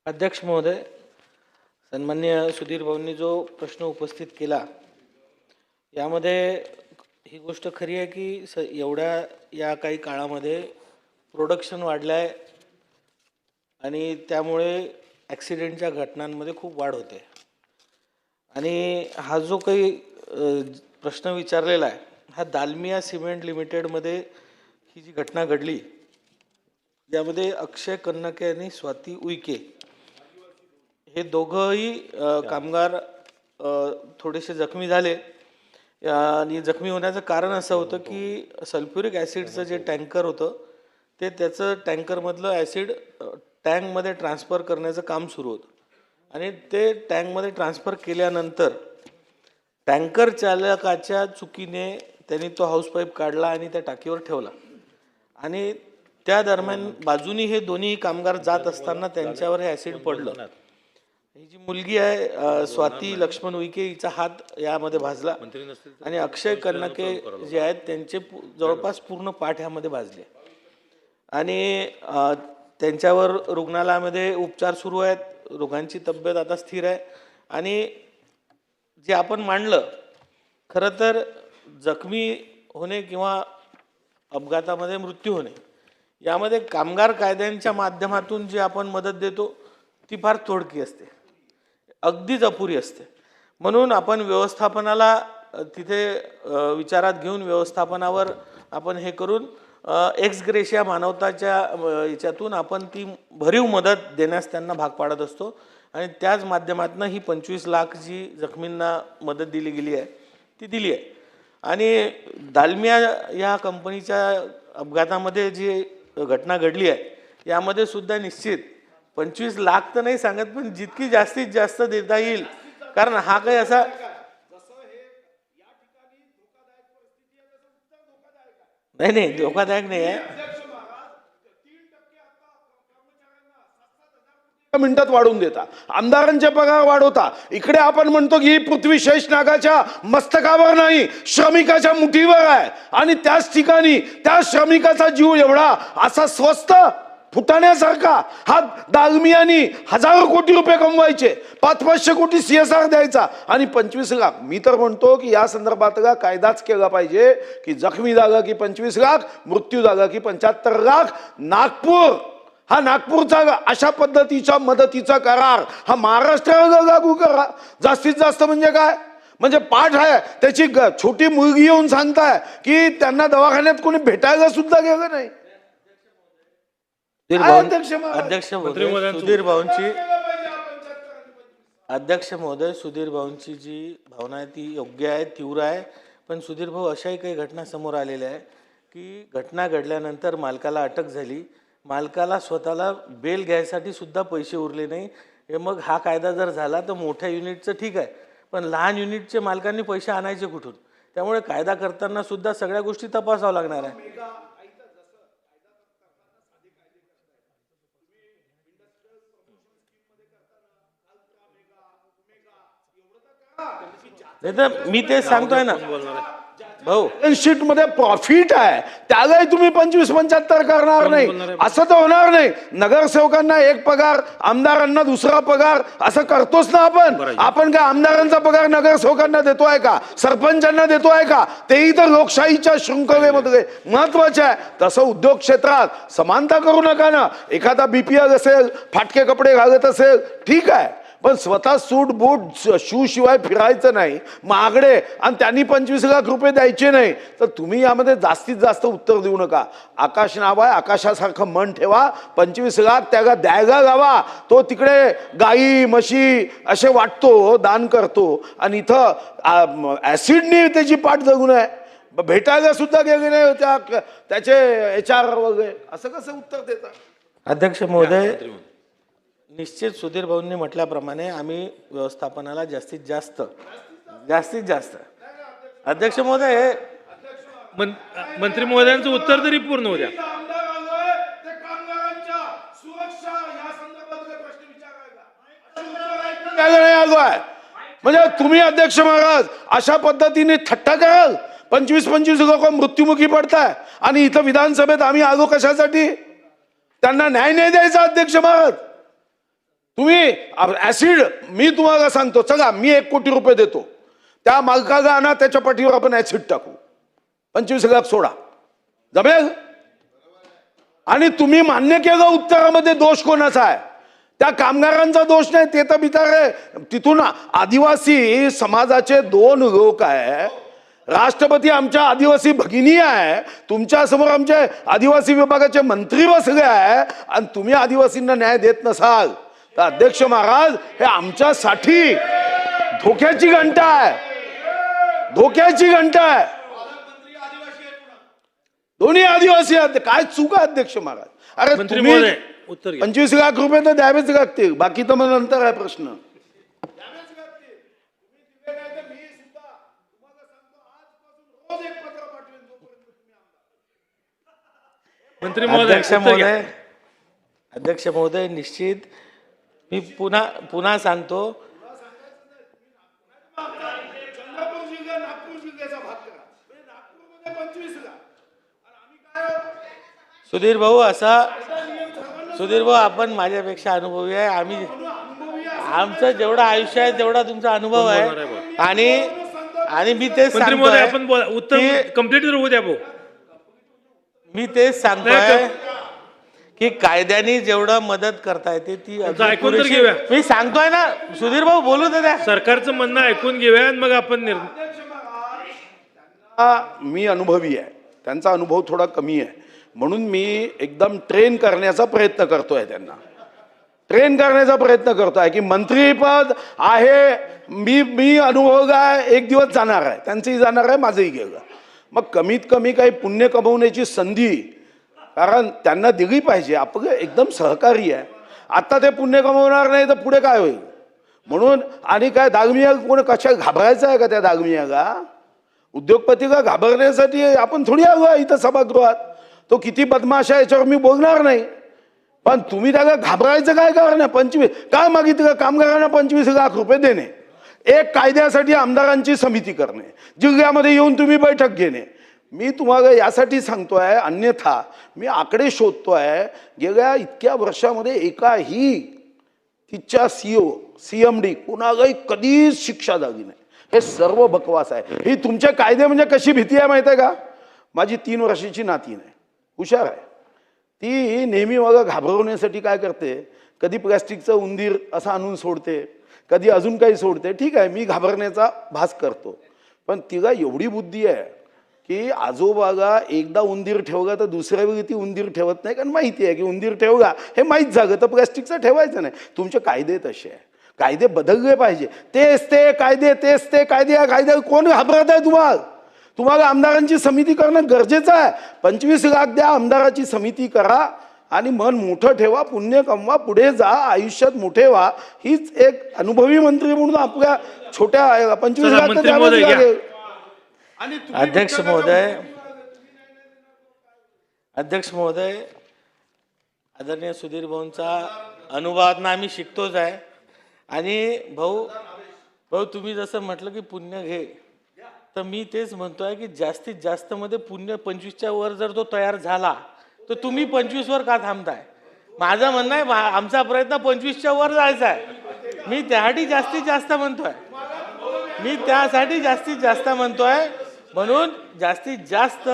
अध्यक्ष महोदय, सन्माननीय सुधीर भाऊंनी जो प्रश्न उपस्थित केला यामध्ये ही गोष्ट खरी आहे की एवढ्या या काही काळामध्ये प्रोडक्शन वाढलं आहे आणि त्यामुळे ॲक्सिडेंटच्या घटनांमध्ये खूप वाढ होते. आणि हा जो काही प्रश्न विचारलेला आहे हा दालमिया सिमेंट लिमिटेडमध्ये ही जी घटना घडली यामध्ये अक्षय कन्नके आणि स्वाती उईके हे दोघंही कामगार थोडेसे जखमी झाले. आणि जखमी होण्याचं कारण असं होतं की सल्फ्युरिक ॲसिडचं जे टँकर होतं ते त्याचं टँकरमधलं ॲसिड टँकमध्ये ट्रान्सफर करण्याचं काम सुरू होतं आणि ते टँकमध्ये ट्रान्सफर केल्यानंतर टँकर चालकाच्या चुकीने त्यांनी तो हाऊस पाईप काढला आणि त्या टाकीवर ठेवला आणि त्या दरम्यान बाजूनी हे दोन्ही कामगार जात असताना त्यांच्यावर हे ॲसिड पडलं. ही जी मुलगी आहे स्वाती लक्ष्मण उईके हिचा हात यामध्ये भाजला आणि अक्षय कन्नके जे आहेत त्यांचे जवळपास पूर्ण पाठ ह्यामध्ये भाजले आणि त्यांच्यावर रुग्णालयामध्ये उपचार सुरू आहेत. दोघांची तब्येत आता स्थिर आहे. आणि जे आपण मांडलं खरं तर जखमी होणे किंवा अपघातामध्ये मृत्यू होणे यामध्ये कामगार कायद्यांच्या माध्यमातून जी आपण मदत देतो ती फार थोडकी असते, अगदीच अपुरी असते. म्हणून आपण व्यवस्थापनाला तिथे विचारात घेऊन व्यवस्थापनावर आपण हे करून एक्स ग्रेशिया मानवताच्या याच्यातून आपण ती भरीव मदत देण्यास त्यांना भाग पाडत असतो आणि त्याच माध्यमातून ही 25 लाख जी जखमींना मदत दिली गेली आहे ती दिली आहे. आणि दालमिया या कंपनीच्या अपघातामध्ये जी घटना घडली आहे यामध्ये सुद्धा निश्चित 25 लाख तर नाही सांगत पण जितकी जास्तीत जास्त देता येईल, कारण हा काही असा नाही धोकादायक नाही आहे. मिनिटात वाढवून देता, आमदारांचे पगार वाढवता. इकडे आपण म्हणतो की ही पृथ्वी शेषनागाच्या मस्तकावर नाही श्रमिकाच्या मुठीवर आहे आणि त्याच ठिकाणी त्या श्रमिकाचा जीव एवढा असा स्वस्त फुटाण्यासारखा हा दालमियानी हजारो कोटी रुपये कमवायचे, 500-500 कोटी CSR द्यायचा आणि 25 लाख. मी तर म्हणतो की या संदर्भात कायदाच केला पाहिजे की जखमी झाला की 25 लाख, मृत्यू झाला की 75 लाख. नागपूर हा नागपूरचा अशा पद्धतीच्या मदतीचा करार हा महाराष्ट्राला लागू करा. जास्तीत जास्त म्हणजे काय, म्हणजे पाठ आहे त्याची छोटी मुलगी येऊन सांगताय की त्यांना दवाखान्यात कोणी भेटायला सुद्धा गेलं नाही. अध्यक्ष महोदय सुधीर भाऊंची जी भावना आहे ती योग्य आहे, तीव्र आहे. पण सुधीर भाऊ अशाही काही घटना समोर आलेल्या आहे की घटना घडल्यानंतर मालकाला अटक झाली, मालकाला स्वतःला बेल घ्यायसाठी सुद्धा पैसे उरले नाही. हे मग हा कायदा जर झाला तर मोठ्या युनिटचं ठीक आहे पण लहान युनिटचे मालकांनी पैसे आणायचे कुठून? त्यामुळे कायदा करताना सुद्धा सगळ्या गोष्टी तपासावं लागणार आहे. नाही तर मी ते सांगतोय ना भाऊ, शीट मध्ये प्रॉफिट आहे त्यालाही तुम्ही 25-75 करणार नाही असं तर होणार नाही. नगरसेवकांना एक पगार, आमदारांना दुसरा पगार असं करतोच ना आपण काय आमदारांचा पगार नगरसेवकांना देतोय का, सरपंचांना देतोय का? तेही तर लोकशाहीच्या शृंखलेमध्ये महत्वाचे आहे. तसं उद्योग क्षेत्रात समानता करू नका ना. एखादा BPL असेल, फाटके कपडे घालत असेल ठीक आहे, पण स्वतः सूट बूट शू शिवाय फिरायचं नाही महागडे आणि त्यांनी 25 लाख रुपये द्यायचे नाही. तर तुम्ही यामध्ये जास्तीत जास्त उत्तर देऊ नका. आकाश नाव आहे, आकाशासारखं मन ठेवा. 25 लाख त्याला द्यायला लावा. तो तिकडे गाई म्हशी असे वाटतो, दान करतो आणि इथं ऍसिडनी त्याची पाठ जगू नये, भेटायला सुद्धा गेले नाही त्याचे HR वगैरे, असं कसं उत्तर देतात? अध्यक्ष महोदय, निश्चित सुधीर भाऊंनी म्हटल्याप्रमाणे आम्ही व्यवस्थापनाला जास्तीत जास्त अध्यक्ष महोदय मंत्री महोदयांचं उत्तर तरी पूर्ण होऊ द्या. म्हणजे तुम्ही अध्यक्ष महाराज अशा पद्धतीने थट्टा कराल? 25-25 लोक मृत्युमुखी पडताय आणि इथं विधानसभेत आम्ही आलो कशासाठी? त्यांना न्याय नाही द्यायचा अध्यक्ष महाराज. तुम्ही ऍसिड, मी तुम्हाला सांगतो, चला मी 1 कोटी रुपये देतो, त्या मालकाला आणा, त्याच्या पाठीवर आपण ऍसिड टाकू, 25 लाख सोडा, जमेल? आणि तुम्ही मान्य केलं उत्तरामध्ये दोष कोणाचा आहे? त्या कामगारांचा दोष नाही, ते तर बिचारे तिथून आदिवासी समाजाचे 2 लोक आहे, राष्ट्रपती आमच्या आदिवासी भगिनी आहे, तुमच्या समोर आमचे आदिवासी विभागाचे मंत्री बसले आहे, आणि तुम्ही आदिवासींना न्याय देत नसाल तर अध्यक्ष महाराज, हे आमच्यासाठी धोक्याची घंटा आहे, धोक्याची घंटा आहे. दोन्ही आदिवासी आहेत, काय चुका अध्यक्ष महाराज? अरे मंत्री तुम्ही महोदय, उत्तर घ्या. 25 लाख रुपये तर द्यावेच लागतील, बाकी तर मग नंतर आहे प्रश्न. मंत्री महोदय, उत्तर घ्या. अध्यक्ष महोदय, निश्चित मी पुन्हा सांगतो, सुधीर भाऊ आपण माझ्यापेक्षा अनुभवी आहे, आमचं जेवढं आयुष्य आहे तेवढा तुमचा अनुभव आहे, आणि मी तेच मंत्री महोदय, सांगतोय आपण बोला, उत्तर कम्प्लीट होऊ द्या भाऊ. मी तेच सांगतोय की कायद्याने जेवढं मदत करता येते ती अगदी ऐकून तर पुरेशी. घेऊया. मी सांगतोय ना, सुधीर भाऊ बोलू दे द्या. सरकारचं म्हणणं ऐकून घेऊया आणि मग आपण मी अनुभवी आहे, त्यांचा अनुभव थोडा कमी आहे, म्हणून मी एकदम ट्रेन करण्याचा प्रयत्न करतोय, त्यांना ट्रेन करण्याचा प्रयत्न करतोय की मंत्रीपद आहे, मी अनुभव आहे, 1 दिवस जाणार आहे, त्यांचंही जाणार आहे, माझंही गेलं, मग कमीत कमी काही पुण्य कमवण्याची संधी कारण त्यांना दिली पाहिजे. आपलं एकदम सहकारी आहे, आता ते पुण्य कमवणार नाही तर पुढे काय होईल? म्हणून आणि काय दागमिया कोण कशा घाबरायचं आहे का? त्या दागमियाला उद्योगपतीला घाबरण्यासाठी आपण थोडी आलो इथं सभागृहात, तो किती बदमाश आहे याच्यावर मी बोलणार नाही, पण तुम्ही त्याला घाबरायचं काय कारण आहे? 25 काय मागितलं? कामगारांना 25 लाख रुपये देणे, एक कायद्यासाठी आमदारांची समिती करणे, जिल्ह्यामध्ये येऊन तुम्ही बैठक घेणे. मी तुम्हाला यासाठी सांगतोय, अन्यथा मी आकडे शोधतोय, गेल्या इतक्या वर्षामध्ये एकाही तिच्या CMD कुणालाही कधीच शिक्षा झाली नाही. हे सर्व बकवास आहे. ही तुमचे कायदे म्हणजे कशी भीती आहे माहिती आहे का? माझी 3 वर्षाची नातीन आहे, हुशार आहे, ती नेहमी मला घाबरवण्यासाठी काय करते, कधी प्लॅस्टिकचं उंदीर असं आणून सोडते, कधी अजून काही सोडते. ठीक आहे, मी घाबरण्याचा भास करतो, पण तिला एवढी बुद्धी आहे की आजोबाला एकदा उंदीर ठेवला तर दुसऱ्या वेळी ती उंदीर ठेवत नाही, कारण माहिती आहे की उंदीर ठेवला हे माहीत झालं तर प्लॅस्टिकचं ठेवायचं नाही. तुमचे कायदे तसे आहे, कायदे बदलले पाहिजे. तेच ते कायदे, या कायदे कोण घाबरत आहे तुम्हाला? तुम्हाला आमदारांची समिती करणं गरजेचं आहे. 25 लाख द्या, आमदाराची समिती करा आणि मन मोठं ठेवा, पुण्य कमवा, पुढे जा, आयुष्यात मोठे व्हा. हीच एक अनुभवी मंत्री म्हणून आपल्या छोट्या 25 लाख तर द्यावेच लागेल. अध्यक्ष महोदय, आदरणीय सुधीर भाऊंचा अनुभवातनं आम्ही शिकतोच आहे. आणि भाऊ तुम्ही जसं म्हटलं की पुण्य घे, तर मी तेच म्हणतोय की जास्तीत जास्त मध्ये पुण्य 25च्या वर जर तो तयार झाला तर तुम्ही 25 वर का थांबताय? माझं म्हणणं आहे आमचा प्रयत्न 25च्या वर जायचा आहे. मी त्यासाठी जास्तीत जास्त म्हणतोय, म्हणून जास्तीत जास्त